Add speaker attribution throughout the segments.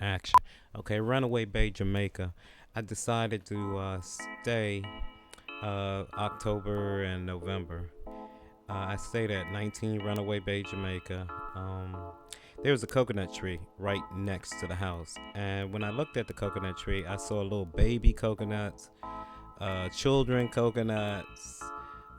Speaker 1: action. Okay, Runaway Bay, Jamaica. I decided to stay October and November. I stayed at 19 Runaway Bay, Jamaica. There was a coconut tree right next to the house, and when I looked at the coconut tree, I saw little baby coconuts, children coconuts,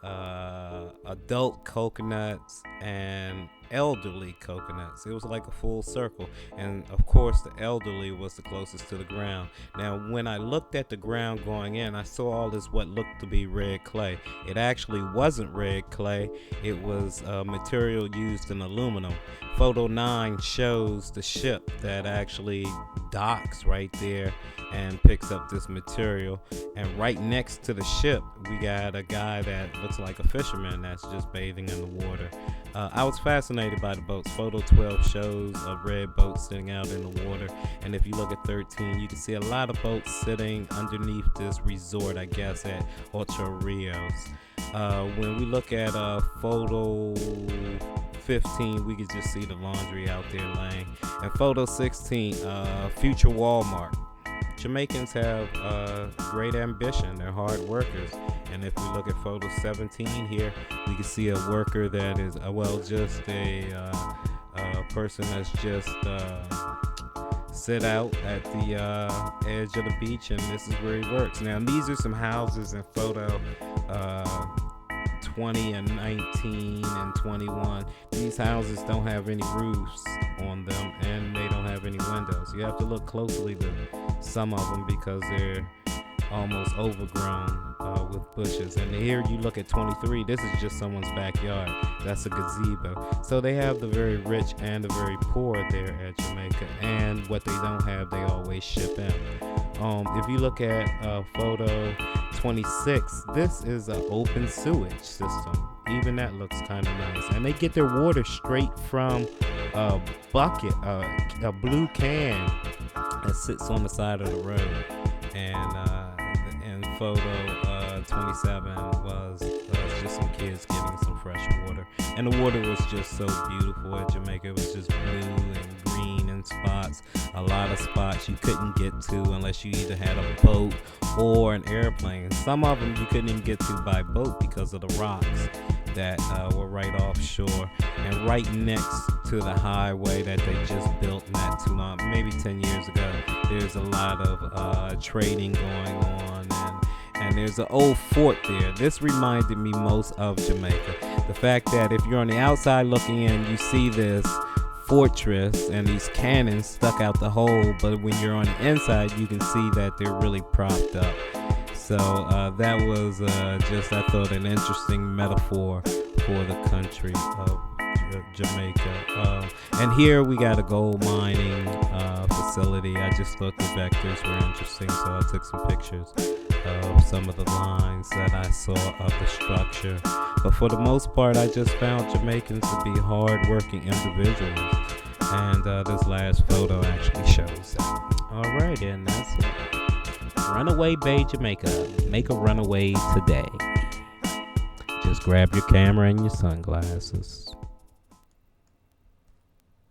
Speaker 1: adult coconuts, and elderly coconuts. It was like a full circle, and of course the elderly was the closest to the ground. Now when I looked at the ground going in, I saw all this what looked to be red clay. It actually wasn't red clay. It was material used in aluminum. Photo 9 shows the ship that actually docks right there and picks up this material, and right next to the ship we got a guy that looks like a fisherman that's just bathing in the water. I was fascinated by the boats. Photo 12 shows a red boat sitting out in the water, and if you look at 13, you can see a lot of boats sitting underneath this resort, I guess, at Ocho Rios. When we look at photo 15, we could just see the laundry out there laying. And photo 16, future Walmart. Jamaicans have great ambition. They're hard workers. And if we look at photo 17 here, we can see a worker that is, just a person that's just sit out at the edge of the beach, and this is where he works. Now, these are some houses in photo 20 and 19 and 21. These houses don't have any roofs on them, and they don't have any windows. You have to look closely to some of them because they're almost overgrown with bushes. And here you look at 23, this is just someone's backyard. That's a gazebo. So they have the very rich and the very poor there at Jamaica, and what they don't have they always ship in. If you look at photo 26, this is an open sewage system. Even that looks kind of nice, and they get their water straight from a bucket, a blue can that sits on the side of the road. And photo 27 was just some kids getting some fresh water, and the water was just so beautiful at Jamaica. It was just blue and green in spots. A lot of spots you couldn't get to unless you either had a boat or an airplane. Some of them you couldn't even get to by boat because of the rocks that were right offshore and right next to the highway that they just built not too long, maybe 10 years ago. There's a lot of trading going on, and there's an old fort there. This reminded me most of Jamaica. The fact that if you're on the outside looking in, you see this fortress and these cannons stuck out the hole, but when you're on the inside, you can see that they're really propped up. So that was just, I thought, an interesting metaphor for the country of Jamaica. And here we got a gold mining facility. I just thought the vectors were interesting, so I took some pictures of some of the lines that I saw of the structure. But for the most part, I just found Jamaicans to be hard-working individuals, and this last photo actually shows that. All right, and that's it. Runaway Bay, Jamaica. Make a runaway today. Just grab your camera and your sunglasses.